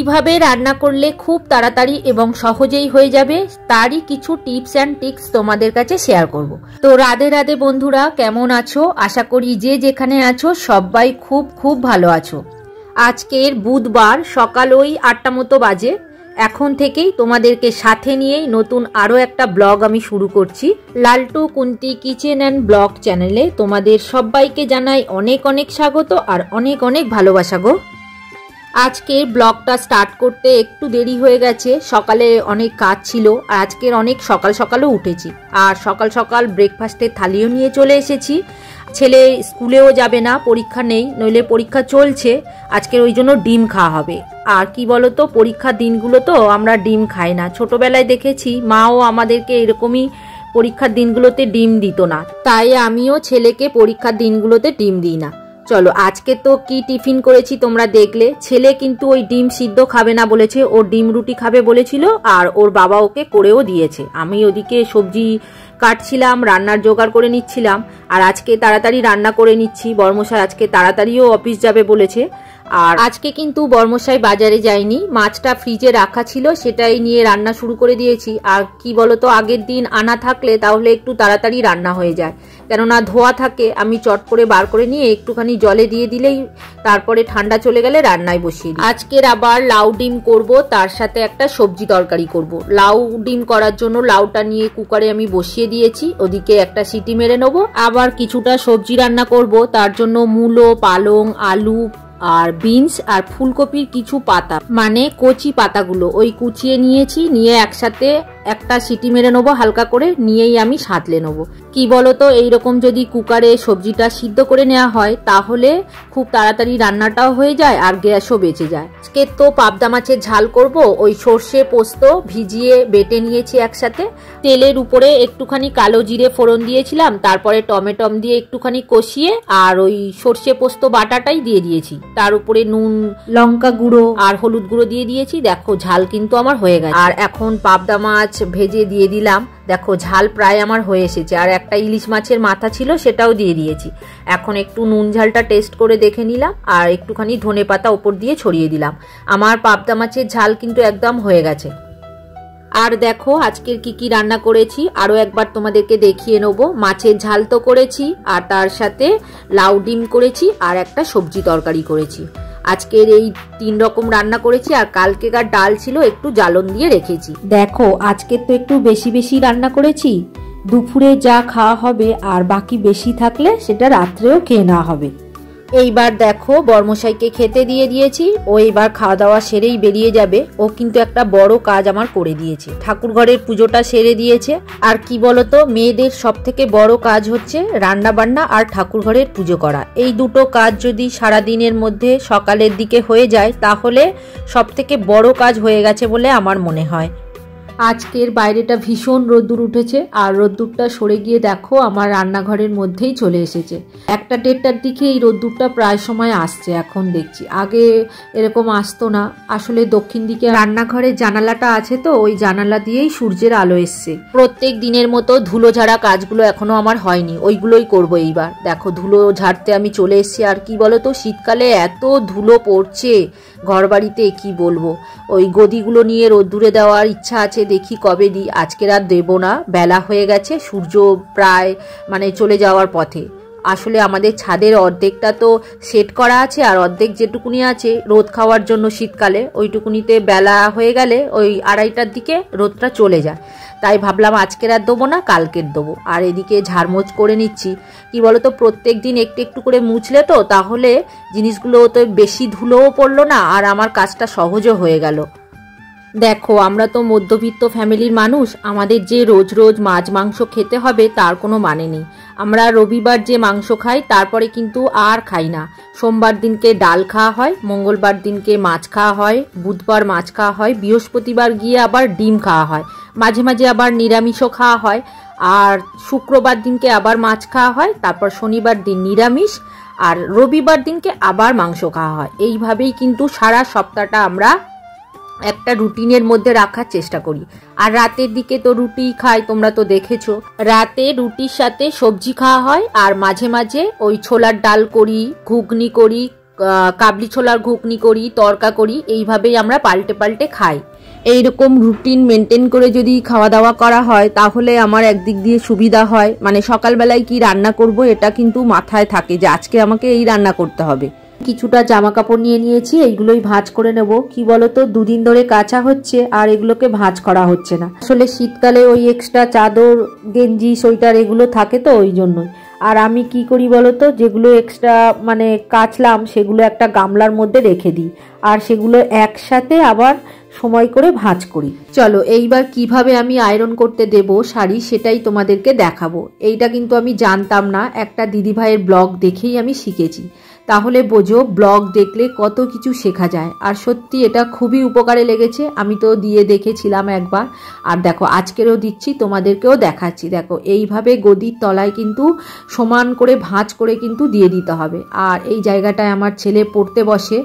কিভাবে রান্না করলে খুব তাড়াতাড়ি এবং সহজেই হয়ে যাবে তারই কিছু টিপস অ্যান্ড ট্রিক্স তোমাদের কাছে শেয়ার করব। তো রাধে রাধে বন্ধুরা, কেমন আছো? আশা করি যে যেখানে আছো সবাই খুব খুব ভালো আছো। আজকের বুধবার সকাল ওই 8টা মতো বাজে। এখন থেকেই তোমাদেরকে সাথে নিয়েই নতুন আরও একটা ব্লগ আমি শুরু করছি। লালটু কুন্তি কিচেন অ্যান্ড ব্লগ চ্যানেলে তোমাদের সবাইকে জানাই অনেক অনেক স্বাগত আর অনেক অনেক ভালোবাসা গো। আজকের ব্লগটা স্টার্ট করতে একটু দেরি হয়ে গেছে, সকালে অনেক কাজ ছিল আর আজকের অনেক সকাল সকালও উঠেছি আর সকাল সকাল ব্রেকফাস্টের থালিও নিয়ে চলে এসেছি। ছেলে স্কুলেও যাবে না, পরীক্ষা নেই, নইলে পরীক্ষা চলছে, আজকের ওই জন্য ডিম খাওয়া হবে। আর কি বলতো, পরীক্ষার দিনগুলো তো আমরা ডিম খাই না। ছোটবেলায় দেখেছি মাও আমাদেরকে এরকমই পরীক্ষার দিনগুলোতে ডিম দিত না, তাই আমিও ছেলেকে পরীক্ষার দিনগুলোতে ডিম দিই না। চলো আজকে তো কি টিফিন করেছি তোমরা দেখলে। ছেলে কিন্তু ওই ডিম সিদ্ধ খাবে না বলেছে, ও ডিম রুটি খাবে বলেছিল আর ওর বাবা ওকে করেও দিয়েছে। আমি ওদিকে সবজি কাটছিলাম, রান্নার জোগাড় করে নিচ্ছিলাম আর আজকে তাড়াতাড়ি রান্না করে নিচ্ছি। বর্মশাই আজকে তাড়াতাড়িও অফিস যাবে বলেছে। আর আজকে কিন্তু বর্মশাই বাজারে যায়নি, মাছটা ফ্রিজে রাখা ছিল সেটাই নিয়ে রান্না শুরু করে দিয়েছি। আর কি বলতো, আগের দিন আনা থাকলে তাহলে একটু তাড়াতাড়ি রান্না হয়ে যায়, কেননা ধোয়া থাকে। আমি চট করে বার করে নিয়ে একটুখানি জলে দিয়ে দিলেই তারপরে ঠান্ডা চলে গেলে রান্নায় বসিয়ে দিই। আজকের আবার লাউ ডিম করব, তার সাথে একটা সবজি তরকারি করব। লাউ ডিম করার জন্য লাউটা নিয়ে কুকারে আমি বসিয়ে দিয়েছি, ওদিকে একটা সিটি মেরে নেবো। আবার কিছুটা সবজি রান্না করব, তার জন্য মূলো, পালং, আলু আর বিনস আর ফুলকপির কিছু পাতা, মানে কচি পাতাগুলো ওই কুচিয়ে নিয়েছি, নিয়ে একসাথে একটা সিটি মেরে নেবো হালকা করে, নিয়েই আমি সাঁতলে নেবো। কি বলতো, এইরকম যদি কুকারে সবজিটা সিদ্ধ করে নেওয়া হয় তাহলে খুব তাড়াতাড়ি রান্নাটাও হয়ে যায় আর গ্যাসও বেঁচে যায়। আজকে তো পাবদা মাছের ঝাল করব, ওই সর্ষে পোস্ত ভিজিয়ে বেটে নিয়েছি একসাথে। তেলের উপরে একটুখানি কালো জিরে ফোড়ন দিয়েছিলাম, তারপরে টমেটম দিয়ে একটুখানি কষিয়ে আর ওই সর্ষে পোস্ত বাটাটাই দিয়ে দিয়েছি, তার উপরে নুন, লঙ্কা গুঁড়ো আর হলুদ গুঁড়ো দিয়ে দিয়েছি। দেখো ঝাল কিন্তু আমার হয়ে গেছে। আর এখন পাবদা মাছ ভেজে দিয়ে দিলাম, দেখো ঝাল প্রায় আমার হয়ে এসেছে। আর একটা ইলিশ মাছের মাথা ছিল সেটাও দিয়ে দিয়েছি। এখন একটু নুন ঝালটা টেস্ট করে দেখে নিলাম আর একটুখানি ধনেপাতা ওপর দিয়ে ছড়িয়ে দিলাম। আমার পাবদা মাছের ঝাল কিন্তু একদম হয়ে গেছে। আর দেখো আজকের কি কি রান্না করেছি আরো একবার তোমাদেরকে দেখিয়ে নেবো। মাছের ঝাল তো করেছি আর তার সাথে লাউ ডিম করেছি আর একটা সবজি তরকারি করেছি। আজকের এই 3 রকম রান্না করেছি আর কালকেকার ডাল ছিল একটু জ্বালন দিয়ে রেখেছি। দেখো আজকের তো একটু বেশি বেশি রান্না করেছি, দুপুরে যা খাওয়া হবে আর বাকি বেশি থাকলে সেটা রাত্রেও খেয়ে নেওয়া হবে। এইবার দেখো বর্মশাইকে খেতে দিয়ে দিয়েছি, ও এইবার খাওয়া দাওয়া সেরেই বেরিয়ে যাবে। ও কিন্তু একটা বড় কাজ আমার করে দিয়েছে, ঠাকুর ঘরের পুজোটা সেরে দিয়েছে। আর কি বলতো, মেয়েদের সব থেকে বড় কাজ হচ্ছে রান্না বান্না আর ঠাকুর ঘরের পুজো করা। এই দুটো কাজ যদি সারাদিনের মধ্যে সকালের দিকে হয়ে যায় তাহলে সব থেকে বড় কাজ হয়ে গেছে বলে আমার মনে হয়। আজকের বাইরেটা ভীষণ রোদ্দুর উঠেছে আর রোদ্দুরটা সরে গিয়ে দেখো আমার রান্নাঘরের মধ্যেই চলে এসেছে। 1টা-1:30টার দিকে এই রোদ্দুরটা প্রায় সময় আসছে এখন দেখছি, আগে এরকম আসতো না। আসলে দক্ষিণ দিকে রান্নাঘরের জানালাটা আছে তো ওই জানালা দিয়েই সূর্যের আলো এসছে। প্রত্যেক দিনের মতো ধুলো ঝাড়া কাজগুলো এখনো আমার হয়নি, ওইগুলোই করবো এইবার। দেখো ধুলো ঝাড়তে আমি চলে এসছি। আর কি বলতো, শীতকালে এত ধুলো পড়ছে ঘর বাড়িতে কি বলবো। ওই গদিগুলো নিয়ে রোদ্দুরে দেওয়ার ইচ্ছা আছে, দেখি কবে দিই। আজকের আর দেবো না, বেলা হয়ে গেছে, সূর্য প্রায় চলে যাওয়ার পথে। আসলে আমাদের ছাদের অর্ধেকটা তো সেট করা আছে আর অর্ধেক যেটুকুনি আছে রোদ খাওয়ার জন্য শীতকালে, ওইটুকুনিতে বেলা হয়ে গেলে ওই 2:30টার দিকে রোদটা চলে যায়। তাই ভাবলাম আজকের আর দেবো না, কালকের দেবো। আর এদিকে ঝাড়মোছ করে নিচ্ছি। কি বলতো, প্রত্যেক দিন একটু একটু করে মুছলে তো তাহলে জিনিসগুলো তো বেশি ধুলোও পড়লো না আর আমার কাজটা সহজও হয়ে গেল। দেখো আমরা তো মধ্যবিত্ত ফ্যামিলির মানুষ, আমাদের যে রোজ রোজ মাছ মাংস খেতে হবে তার কোনো মানে নেই। আমরা রবিবার যে মাংস খাই তারপরে কিন্তু আর খাই না। সোমবার দিনকে ডাল খাওয়া হয়, মঙ্গলবার দিনকে মাছ খাওয়া হয়, বুধবার মাছ খাওয়া হয়, বৃহস্পতিবার গিয়ে আবার ডিম খাওয়া হয়, মাঝে মাঝে আবার নিরামিষও খাওয়া হয়, আর শুক্রবার দিনকে আবার মাছ খাওয়া হয়, তারপর শনিবার দিন নিরামিষ আর রবিবার দিনকে আবার মাংস খাওয়া হয়। এইভাবেই কিন্তু সারা সপ্তাহটা আমরা একটা রুটিনের মধ্যে রাখার চেষ্টা করি। আর রাতের দিকে তো রুটি খাই, তোমরা তো দেখেছো। রাতে রুটির সাথে সবজি খাওয়া হয় আর মাঝে মাঝে ওই ছোলার ডাল করি, ঘুগনি করি, কাবলি ছোলার ঘুগনি করি, তরকা করি, এইভাবেই আমরা পাল্টে পাল্টে খাই। এইরকম রুটিন মেনটেন করে যদি খাওয়া দাওয়া করা হয় তাহলে আমার একদিক দিয়ে সুবিধা হয়, মানে সকালবেলায় কি রান্না করব এটা কিন্তু মাথায় থাকে যে আজকে আমাকে এই রান্না করতে হবে। কিছুটা জামা কাপড় নিয়ে নিয়েছি, এইগুলোই ভাঁজ করে নেব। কি বলতো, দুদিন ধরে কাচা হচ্ছে আর এগুলোকে ভাঁজ করা হচ্ছে না। আসলে শীতকালে ওই এক্সট্রা চাদর, গেঞ্জি, সোয়েটার এগুলো থাকে তো ওই জন্যই। আর আমি কি করি বলতো, যেগুলো এক্সট্রা মানে কাচলাম সেগুলো একটা গামলার মধ্যে রেখে দিই আর সেগুলো একসাথে আবার সময় করে ভাঁজ করি। চলো এইবার কিভাবে আমি আয়রন করতে দেব শাড়ি সেটাই তোমাদেরকে দেখাবো। এইটা কিন্তু আমি জানতাম না, একটা দিদিভাইয়ের ব্লগ দেখেই আমি শিখেছি। তাহলে বোঝো ব্লগ দেখলে কত কিছু শেখা যায়। আর সত্যি এটা খুবই উপকারে লেগেছে। আমি তো দিয়ে দেখেছিলাম একবার, আর দেখো আজকেরও দিচ্ছি, তোমাদেরকেও দেখাচ্ছি। দেখো এইভাবে গদির তলায় কিন্তু সমান করে ভাঁজ করে কিন্তু দিয়ে দিতে হবে। আর এই জায়গাটায় আমার ছেলে পড়তে বসে,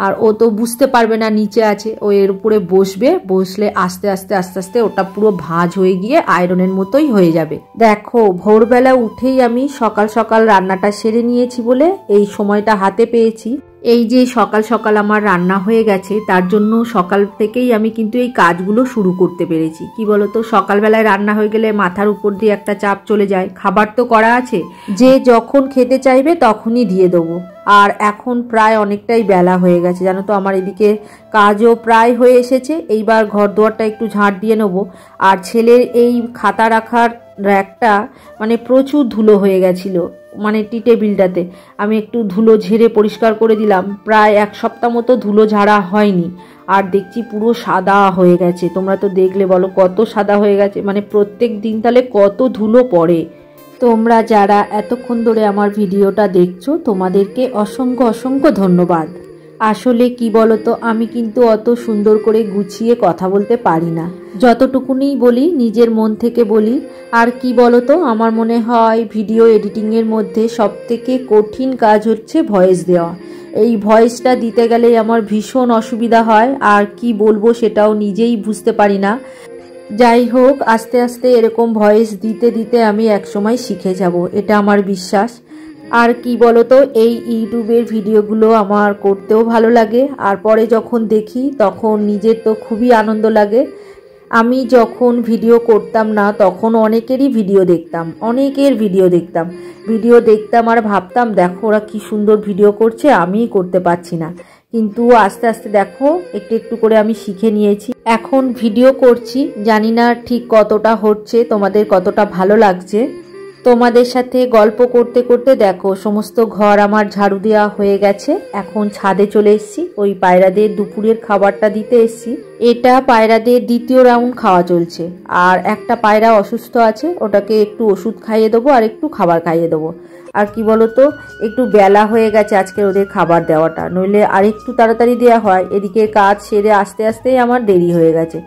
আর ও তো বুঝতে পারবে না নিচে আছে, ও এর উপরে বসবে, বসলে আস্তে আস্তে আস্তে আস্তে ওটা পুরো ভাঁজ হয়ে গিয়ে আয়রনের মতোই হয়ে যাবে। দেখো ভোরবেলা উঠেই আমি সকাল সকাল রান্নাটা সেরে নিয়েছি বলে এই সময়টা হাতে পেয়েছি। এই যে সকাল সকাল আমার রান্না হয়ে গেছে, তার জন্য সকাল থেকেই আমি কিন্তু এই কাজগুলো শুরু করতে পেরেছি। কি বলতো, সকালবেলায় রান্না হয়ে গেলে মাথার উপর দিয়ে একটা চাপ চলে যায়, খাবার তো করা আছে, যে যখন খেতে চাইবে তখনই দিয়ে দেবো। আর এখন প্রায় অনেকটাই বেলা হয়ে গেছে জানো তো, আমার এদিকে কাজও প্রায় হয়ে এসেছে। এইবার ঘর দুয়ারটা একটু ঝাড় দিয়ে নেবো। আর ছেলের এই খাতা রাখার র্যাকটা মানে প্রচুর ধুলো হয়ে গেছিলো, মানে টি টেবিলটাতে আমি একটু ধুলো ঝেড়ে পরিষ্কার করে দিলাম। প্রায় এক সপ্তাহ মতো ধুলো ঝাড়া হয়নি, আর দেখছি পুরো সাদা হয়ে গেছে। তোমরা তো দেখলে বলো কত সাদা হয়ে গেছে, মানে প্রত্যেক দিন তাহলে কত ধুলো পড়ে। তোমরা যারা এতক্ষণ ধরে আমার ভিডিওটা দেখছো তোমাদেরকে অসংখ্য অসংখ্য ধন্যবাদ। আসলে কি বলতো, আমি কিন্তু অত সুন্দর করে গুছিয়ে কথা বলতে পারি না, যতটুকুনি বলি নিজের মন থেকে বলি। আর কি বলতো, আমার মনে হয় ভিডিও এডিটিংয়ের মধ্যে সবথেকে কঠিন কাজ হচ্ছে ভয়েস দেওয়া। এই ভয়েসটা দিতে গেলেই আমার ভীষণ অসুবিধা হয়, আর কি বলবো সেটাও নিজেই বুঝতে পারি না। যাই হোক, আস্তে আস্তে এরকম ভয়েস দিতে দিতে আমি একসময় শিখে যাব, এটা আমার বিশ্বাস। আর কি বলতো, এই ইউটিউবের ভিডিওগুলো আমার করতেও ভালো লাগে, আর পরে যখন দেখি তখন নিজের তো খুবই আনন্দ লাগে। আমি যখন ভিডিও করতাম না তখন অনেকেরই ভিডিও দেখতাম, অনেকের ভিডিও দেখতাম আর ভাবতাম দেখো ওরা কি সুন্দর ভিডিও করছে, আমিই করতে পারছি না। কিন্তু আস্তে আস্তে দেখো একটু একটু করে আমি শিখে নিয়েছি, এখন ভিডিও করছি। জানি না ঠিক কতটা হচ্ছে, তোমাদের কতটা ভালো লাগছে। তোমাদের সাথে গল্প করতে করতে দেখো সমস্ত ঘর আমার ঝাড়ু দেওয়া হয়ে গেছে। এখন ছাদে চলে এসেছি, ওই পায়রাদের দুপুরের খাবারটা দিতে এসেছি। এটা পায়রাদের দ্বিতীয় রাউন্ড খাওয়া চলছে, আর একটা পায়রা অসুস্থ আছে, ওটাকে একটু ওষুধ খাইয়ে দেবো আর একটু খাবার খাইয়ে দেবো। আর কি বলতো, একটু বেলা হয়ে গেছে আজকে ওদের খাবার দেওয়াটা, নইলে আর একটু তাড়াতাড়ি দেওয়া হয়। এদিকে কাজ সেরে আস্তে আস্তেই আমার দেরি হয়ে গেছে।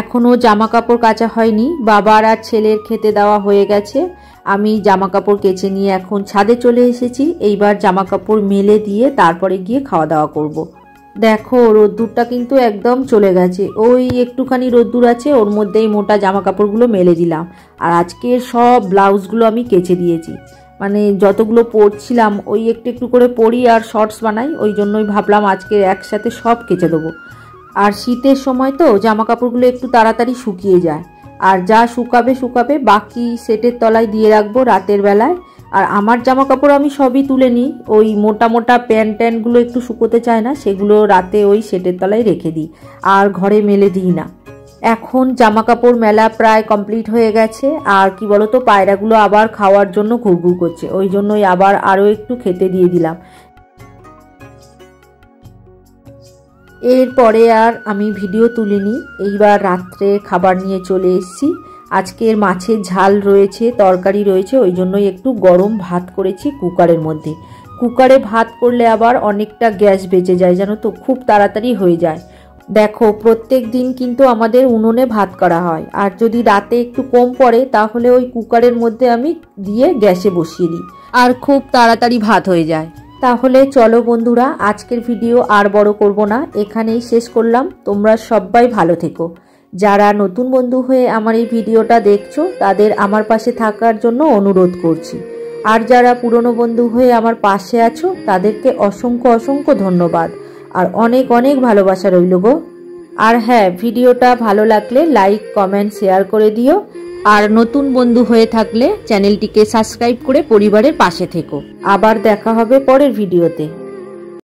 এখনও জামা কাপড় কাচা হয়নি, বাবার আর ছেলের খেতে দেওয়া হয়ে গেছে। আমি জামা কাপড় কেচে নিয়ে এখন ছাদে চলে এসেছি। এইবার জামা কাপড় মেলে দিয়ে তারপরে গিয়ে খাওয়া দাওয়া করব। দেখো রোদ্দুরটা কিন্তু একদম চলে গেছে, ওই একটুখানি রোদ্দুর আছে, ওর মধ্যেই মোটা জামা কাপড়গুলো মেলে দিলাম। আর আজকের সব ব্লাউজগুলো আমি কেচে দিয়েছি, মানে যতগুলো পরছিলাম ওই একটু একটু করে পরি আর শর্টস বানাই, ওই জন্যই ভাবলাম আজকে একসাথে সব কেচে দেবো। আর শীতের সময় তো জামা কাপড়গুলো একটু তাড়াতাড়ি শুকিয়ে যায়, আর যা শুকাবে বাকি সেটের তলায় দিয়ে রাখবো রাতের বেলায়। আর আমার জামা কাপড় আমি সবই তুলে নিই, ওই মোটা মোটা প্যান্ট ট্যান্টগুলো একটু শুকোতে চায় না, সেগুলো রাতে ওই সেটের তলায় রেখে দিই, আর ঘরে মেলে দিই না। এখন জামা কাপড় মেলা প্রায় কমপ্লিট হয়ে গেছে। আর কি বলতো, পায়রাগুলো আবার খাওয়ার জন্য ঘুরঘুর করছে, ওই জন্যই আবার আরও একটু খেতে দিয়ে দিলাম। এরপরে আর আমি ভিডিও তুলিনি। এইবার রাত্রে খাবার নিয়ে চলে এসেছি। আজকের মাছের ঝাল রয়েছে, তরকারি রয়েছে, ওই জন্যই একটু গরম ভাত করেছি কুকারের মধ্যে। কুকারে ভাত করলে আবার অনেকটা গ্যাস বেঁচে যায় জানো তো, খুব তাড়াতাড়ি হয়ে যায়। দেখো প্রত্যেক দিন কিন্তু আমাদের উনুনে ভাত করা হয়, আর যদি রাতে একটু কম পড়ে তাহলে ওই কুকারের মধ্যে আমি দিয়ে গ্যাসে বসিয়ে দিই, আর খুব তাড়াতাড়ি ভাত হয়ে যায়। তাহলে চলো বন্ধুরা, আজকের ভিডিও আর বড় করব না, এখানেই শেষ করলাম। তোমরা সবাই ভালো থেকো। যারা নতুন বন্ধু হয়ে আমার এই ভিডিওটা দেখছো তাদের আমার পাশে থাকার জন্য অনুরোধ করছি। আর যারা পুরনো বন্ধু হয়ে আমার পাশে আছো তাদেরকে অসংখ্য অসংখ্য ধন্যবাদ আর অনেক অনেক ভালোবাসা রইল গো। আর হ্যাঁ, ভিডিওটা ভালো লাগলে লাইক কমেন্ট শেয়ার করে দিও। আর নতুন বন্ধু হয়ে থাকলে চ্যানেলটিকে সাবস্ক্রাইব করে পরিবারের পাশে থেকো। আবার দেখা হবে পরের ভিডিওতে।